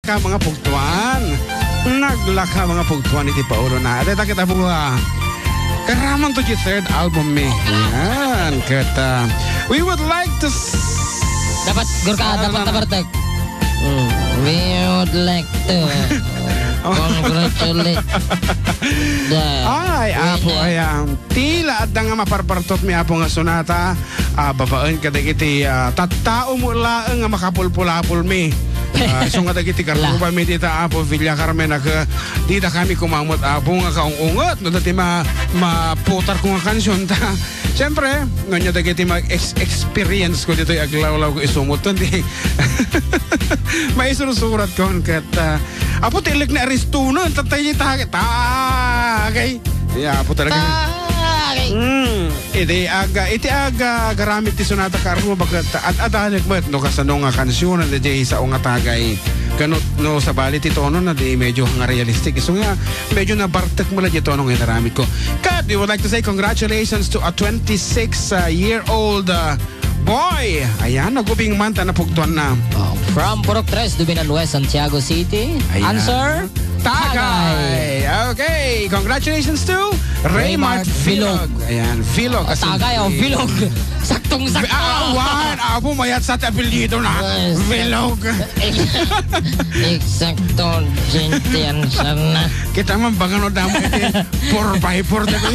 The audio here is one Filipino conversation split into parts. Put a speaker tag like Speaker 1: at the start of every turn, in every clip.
Speaker 1: naglaka mga pugtuan. Naglaka mga pugtuan iti Paulo na. Dito kita po karamang to yung third album me. Yan. Kata, we would like to...
Speaker 2: Dapat, Gurka, dapat tabartag. We would like to congratulate
Speaker 1: ay, apo, ayan. Tila at nga maparpartot mi apo nga sonata. Babaan ka iti tattao mo lang nga makapulpulapul mi. So nga iti karuba mi tita apo Villa Carmen di na kami kumamot apo nga kaungungot no dati maputar ko nga kansyon ta. Siyempre, nga iti mag-experience ko dito aglaw-law ko isumot di. May surusurat ko kat apo tilik na aristuno tatay tagay. Yeah, apo talaga. Iti aga garamit ti sonata karmo bagat adanek met no kasano nga kansyon na di sa nga tagay kanot no sa balit ito no na di medyo nga realistic so nga medyo na bartek mo la dito no nga naramit ko. Kat, we would like to say congratulations to a 26-year-old boy. Ayan, nagubing manta na pugtuan na.
Speaker 2: From Purok 3, Dubinan West, Santiago City.
Speaker 1: Ayan.
Speaker 2: Answer?
Speaker 1: Tagay. Okay, congratulations to Raymart Vilog. Ayan, Vilog.
Speaker 2: Tagay o Vilog. Saktong-sakto.
Speaker 1: Apo mayat sa apelyido na. Vilog.
Speaker 2: Eksakto, jintian sana.
Speaker 1: Kita man bangano damo iti 4x4 na ko.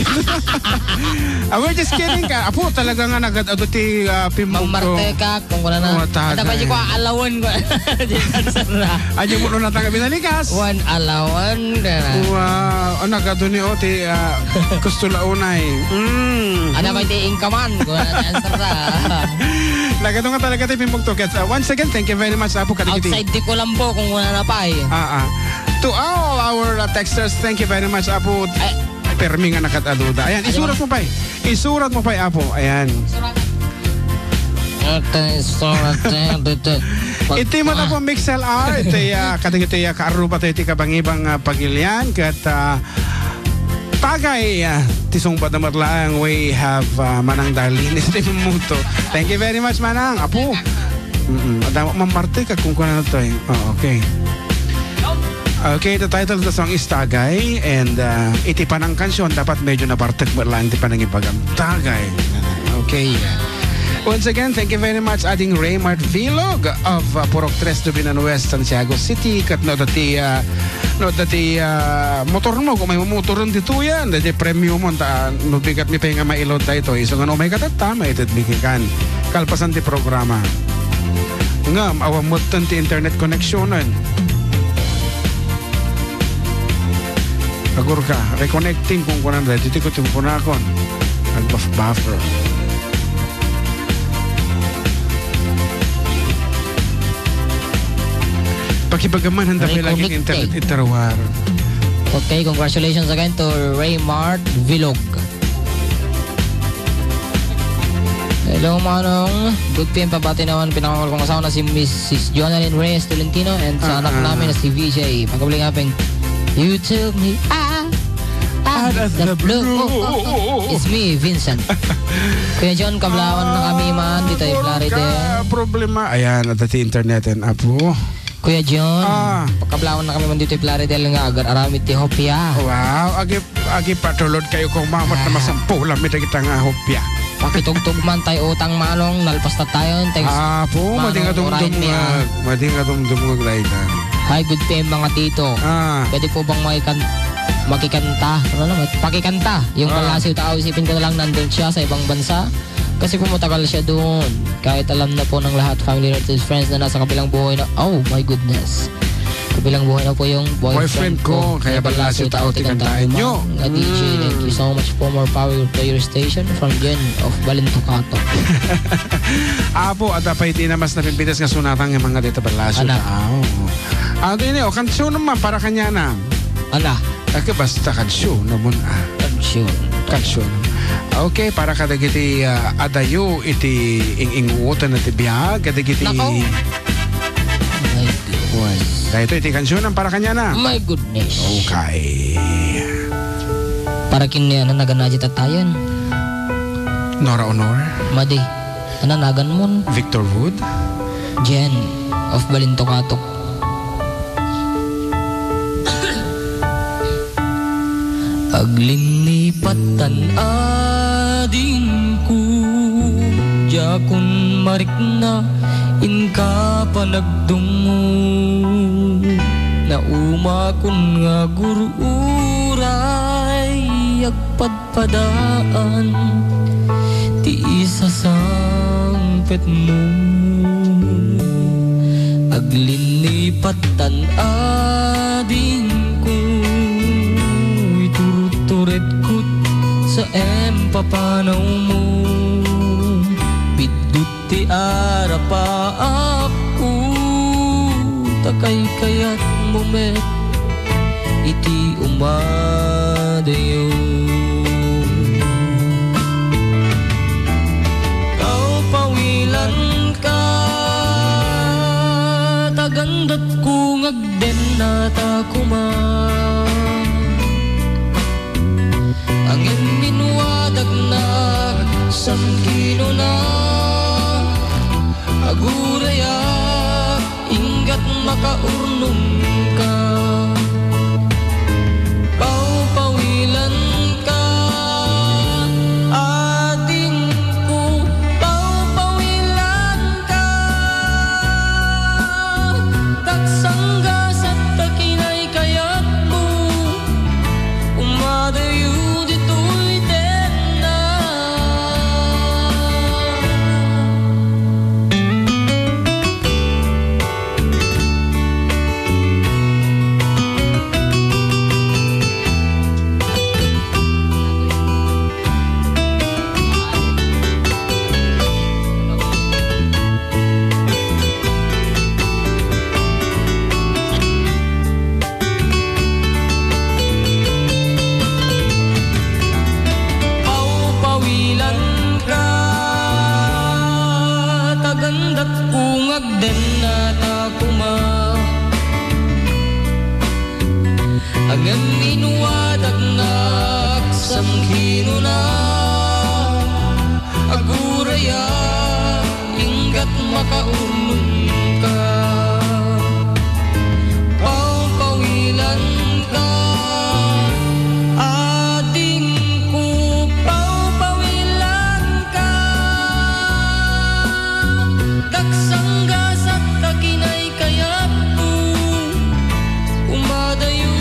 Speaker 1: We're just kidding ka. Apo talaga nga nagad-ado ti pimog ko.
Speaker 2: Mamarte ka kung wala na. Ada pa ko alawan ko. Jintian sana.
Speaker 1: Aja mo na tanga binalikas.
Speaker 2: One alawan.
Speaker 1: Wow. Nagado ni Oti gusto launay.
Speaker 2: Ada pa iti ingkaman ko na sara.
Speaker 1: Nagado nga talaga ti pimog to. Once again, thank you very much Apo kadigiti.
Speaker 2: Outside di Colombo kung wala na pa eh.
Speaker 1: To all our texters, thank you very much Apo. Permi nga nakataduda. Ayan, isurat mo pa eh. Isurat mo pa Apo. Ayan. Iti mo na po MixLR. Iti kadigiti kaaruba to iti kabangibang pagilian. Kat tagay tisong pa na matlaang we have Manang Darlene. Iti muto. Thank you very much Manang. Apo. Mamparte ka kung kuna na to eh. Okay. Okay, the title of the song is Tagay and iti panang kansyon dapat medyo napartek mo lang iti panang ipagam. Tagay. Okay. Once again, thank you very much ating Raymart Vilog of Purok 3, Dubinan West, Santiago City. Kat no dati motor mo, kung may motoron dito yan, dati premium mo, no bigat mi pa nga mailod tayo ito. So nga no may katata, may itadbigikan. Kalpasan ti programa. Nga, awamot ti internet connectionan. Agur ka, reconnecting kung kunan dahil dito ko timpunakon. Nag-buffer. Pakibagaman handa may laging internet itarawar.
Speaker 2: Okay, congratulations again to Raymart Vilog. Hello Manong, good PM pabati naman pinakakul kong asawa na si Mrs. Jonalyn Reyes Tolentino and sa anak namin na si VJ. Pagkabling apeng You took me out of the blue. It's me, Vincent. Kuya John, kablawan na kami man dito ay Florida.
Speaker 1: Problema. Ayan, at ati internet and apo.
Speaker 2: Kuya John, pagkablawan na kami man dito ay Florida nga agar aramid ti Hopia.
Speaker 1: Wow, agi patulod kayo kung mamot na masampu lamit kita nga Hopia.
Speaker 2: Pakitugtog man tayo utang Manong, nalpas na tayo.
Speaker 1: Po, mading dumdum laitan.
Speaker 2: Hi, good PM mga tito. Pwede po bang makikanta? Ano naman? Pakikanta. Yung Palasiw tao, isipin ko na lang nandun siya sa ibang bansa. Kasi pumutagal siya doon. Kahit alam na po ng lahat, family, relatives, friends na nasa kabilang buhay na, oh my goodness. Kabilang buhay na po yung boyfriend ko.
Speaker 1: Kaya Palasiw tao, tikantain nyo.
Speaker 2: DJ, thank you so much for more power to your station from Jen of Balintocato.
Speaker 1: Apo, at apay di na mas napimpitas nga sunatang yung mga dito Palasiw tao. Ini kansyon naman para kanya na.
Speaker 2: Ala?
Speaker 1: Kasi basta kansyon naman Kansyon. Okay, para kadagiti adayo iti inguutan na tibiyag. Kadagiti...
Speaker 2: Nako! My goodness.
Speaker 1: Dahil ito iti kansyon para kanya na.
Speaker 2: My goodness.
Speaker 1: Okay.
Speaker 2: Para kanya na naganadya tatayan.
Speaker 1: Nora Honor.
Speaker 2: Madi. Nananagan mo.
Speaker 1: Victor Wood.
Speaker 2: Jen of Balintocato. Aglinipatan ading ko Jakun marik na inka panagdungo Na umakun nga gururay Agpadpadaan Ti isa sampet mo Aglinipatan ading ko Turet kut sa empapanaw mo Bidut ti arapa ako Takay kayat mo met Iti umadayo Kau pawilan ka Tagandat ko ngagden na takuman Angin minuwadag na Sangkino na Aguraya Ingat makaurnong ka Paupawilan ka Ating ko Paupawilan ka Taksangga sa takinay kayat mo Umadayo Hanggang minuwadag na Samkhino na Aguraya Ingat makaunong ka Paupawilan ka Ating ko Paupawilan ka Daksangga sa takinay kayat mo Umadayo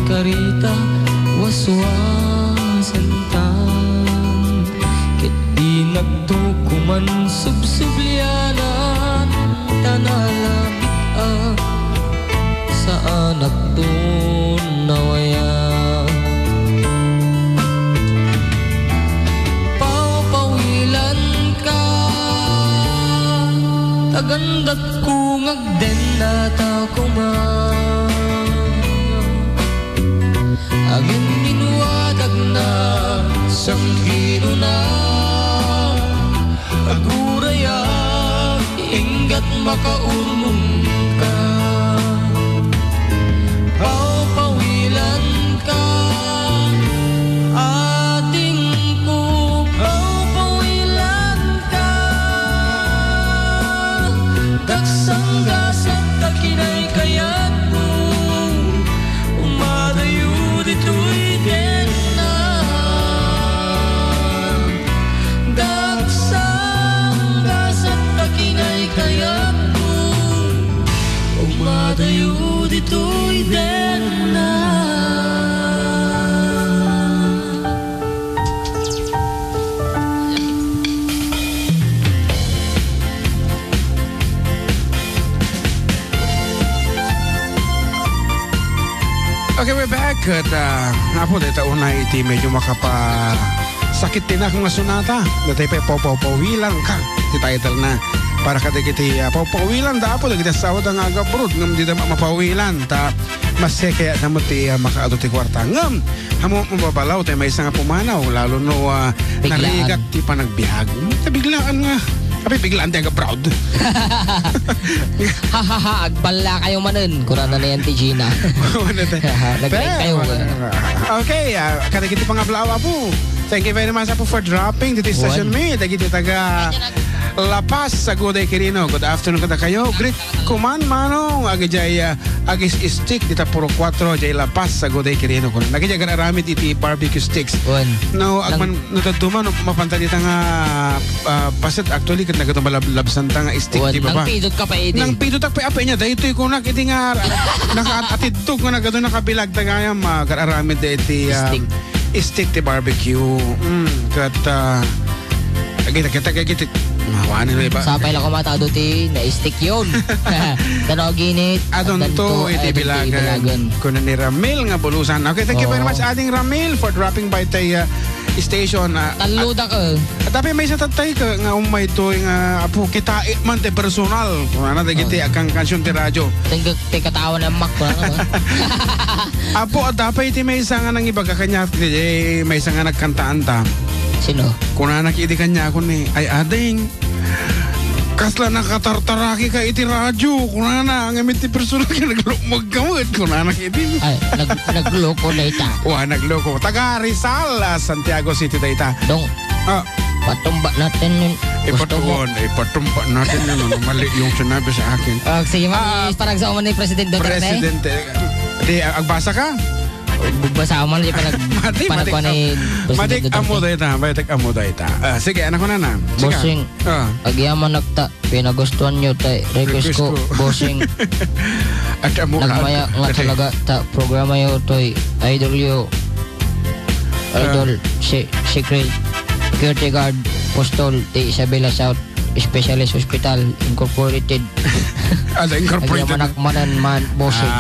Speaker 2: Karita waswasan tan Ket di nagtukuman subsublianan Tanalabit sa anak doon nawaya Paupawilan ka Tagandat ko ngagden na takuman Agin minuwadag na Samkhino na Aguraya Ingat makaunong ka Paupawilan ka Ating ko Paupawilan ka Daksangga sa takinay kayat mo Umadayo dito'y din na Daksangga sa takinay kayat mo Umadayo dito'y din na
Speaker 1: Okay, we're back. At nga po, dito una iti medyo makapasakit din akong sunata. Dito pa papawilang ka. Iti title na. Para kadagiti papawilan da po. Dagiti sawad ang agabrod. Ngam di na mapawilan. Ta mas kaya na mo ti makaado ti kwarta. Ngam, hamo mababalaw tayo may isang pumanaw. Lalo no narigat ti panagbiag. Biglaan nga. Tapi biglaan tayo proud.
Speaker 2: Hahaha, agbala kayo manun. Kurana na yan ti Gina. Nag-like kayo.
Speaker 1: Okay, kadagiti pang ablawa po. Thank you very much po for dropping dito station me. Dagiti taga La Paz sa Goday Quirino. Good afternoon kada kayo. Great kuman manong agi jay agis stick dita puro 4 jay La Paz sa Goday Quirino kun. Nagi jay aramid iti barbecue sticks. No agman natatuman mapanta dita nga paset actually ket nagatumbalabsan ta nga stick di ba?
Speaker 2: Nang pidot ka pa iti.
Speaker 1: Nang pidot tak pa apay nya daytoy kunak iti nga nakaatidtog nga nagado nakabilag ta nga aramid iti stick ti barbecue. Kat kita mawanin na iba.
Speaker 2: Sapay lang kumatado ti na-stick yun. Tanaw ginit.
Speaker 1: Adon to iti bilagan. Kuna ni Ramil nga bulusan. Okay, thank you very much ating Ramil for dropping by tay station.
Speaker 2: Taluda ka.
Speaker 1: Tapi may sa tatay ka nga umay to nga apo kita man te personal. Kung ano dagiti akang kansyon ti radyo.
Speaker 2: Te katawan ng mak ko.
Speaker 1: Apo dapat iti may isa nga nang iba kakanya may isa nga nagkantaan ta.
Speaker 2: Sino?
Speaker 1: Kung nakikita kanya ako ni ay ading kasla nakatartaraki ka iti radyo kung ang amit ti personal ka naglumagkamot kung nakikita
Speaker 2: ay nagloko na ita
Speaker 1: nagloko taga Rizal Santiago City da ita
Speaker 2: dong patumba natin yun
Speaker 1: ipatumba natin yun mali yung sinabi sa akin
Speaker 2: sige parang sa uman ni Presidente
Speaker 1: Presidente di agbasa ka
Speaker 2: basa mo na panagkuhan ni
Speaker 1: Matik amo da ita. Sige, anak ko na.
Speaker 2: Bossing, agyaman nagta, pinagustuhan nyo tay, request ko, bossing. Nagmaya nga talaga ta, programa yo toy, idol secret, security guard, postol, ti Isabela South, Specialist Hospital, Incorporated.
Speaker 1: Incorporated.
Speaker 2: Agyaman man, bossing.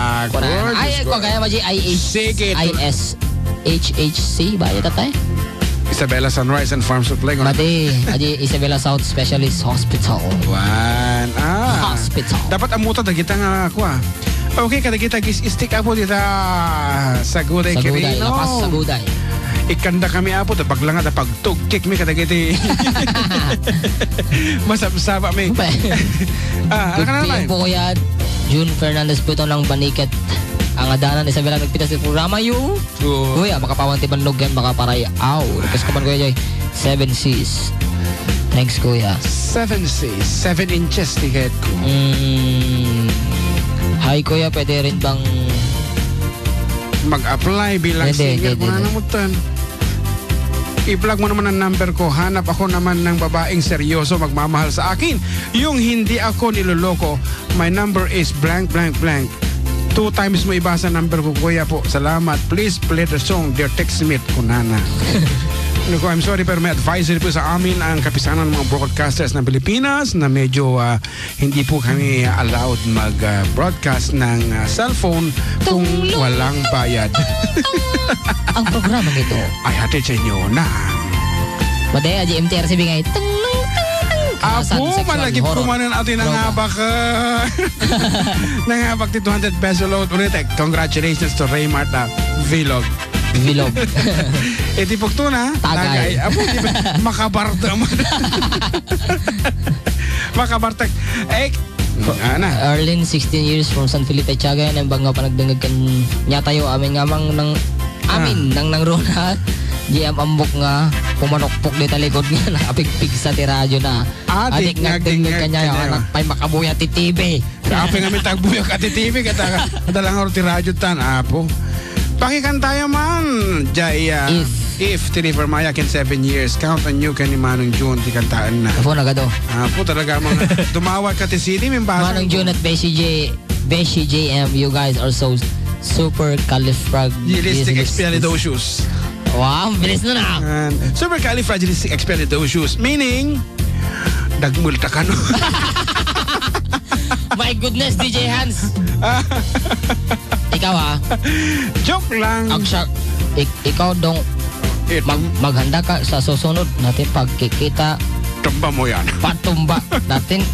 Speaker 2: Ay, ko kaya maji ISHHC ba yun tatay?
Speaker 1: Isabela Sunrise and Farm Supply.
Speaker 2: Mati, Isabela South Specialist Hospital. Hospital.
Speaker 1: Dapat amuta da kita nga ako Okay, kada kita stick apo dita sa Goday Quirino.
Speaker 2: Lapas sa Goday.
Speaker 1: Ikanda kami apo da paglanga da pagtugkik mi kada kiti. Masabsaba mi.
Speaker 2: Good PM po kuya June Fernandez po ito ng Baniket. Ang adanan Isabela nagpitas sa programa yung kuya makapawanti banlog yan makaparay kasi kaman kuya Joy 7 C's. Thanks kuya.
Speaker 1: 7 C's 7 inches ticket ko.
Speaker 2: Hi kuya, pwede rin bang
Speaker 1: mag-apply bilang singer ko na namutan. I-plug mo naman ang number ko. Hanap ako naman ng babaeng seryoso magmamahal sa akin. Yung hindi ako niloloko. My number is blank blank blank. 2 times mo ibasa number ko, kuya po. Salamat. Please play the song Dear Textmate Kunana. I'm sorry pero may advisory po sa amin ang kapisanan ng mga broadcasters ng Pilipinas na medyo hindi po kami allowed mag-broadcast ng cellphone kung walang bayad.
Speaker 2: Ang programang ito
Speaker 1: ay hatid sa inyo na
Speaker 2: Madaya, GMTRCB ngay.
Speaker 1: Apo, malagip kumanan atin ng habak. Nanghabak ti 200 peso load. Ulitek, congratulations to Raymart Vlog. Iti pagto na.
Speaker 2: Tagay.
Speaker 1: Apo, makabarta mo. Makabarta.
Speaker 2: Arlene, 16 years from San Felipe, Tiaga. Nang bang nga panagdangag kan niya tayo amin ngamang ng amin nang Rona. GM ambok nga pumanokpok di talikod nga nakapigpig sa tiradyo na adik nagdingag kanya yung anak pa'y makabuya ti TV
Speaker 1: kape nga may tagbuya ka ti TV kadalang aro ti radyo tan apo pakikan tayo man Jaya if Tinifer Maya can 7 years count on you kan ni Manong June ti kantaan na
Speaker 2: apo nagado
Speaker 1: apo talaga mga tumawag ka ti city
Speaker 2: Manong June at Beshi JM you guys are so super
Speaker 1: califragilisticexpialidocious.
Speaker 2: Wow, bilis na na.
Speaker 1: Supercalifragilisticexpialidocious meaning dagmulta ka no.
Speaker 2: My goodness, DJ Hans. Ikaw
Speaker 1: Joke lang.
Speaker 2: Ikaw dong maghanda ka sa susunod natin pagkikita.
Speaker 1: Tumba mo yan.
Speaker 2: Patumba natin.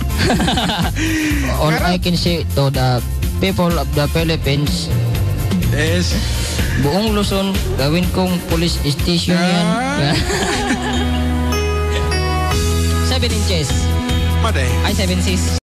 Speaker 2: All I can say to the people of the Philippines
Speaker 1: is
Speaker 2: buong Luzon, gawin kong police station yan. 7 inches.
Speaker 1: Ay,
Speaker 2: 7 C's.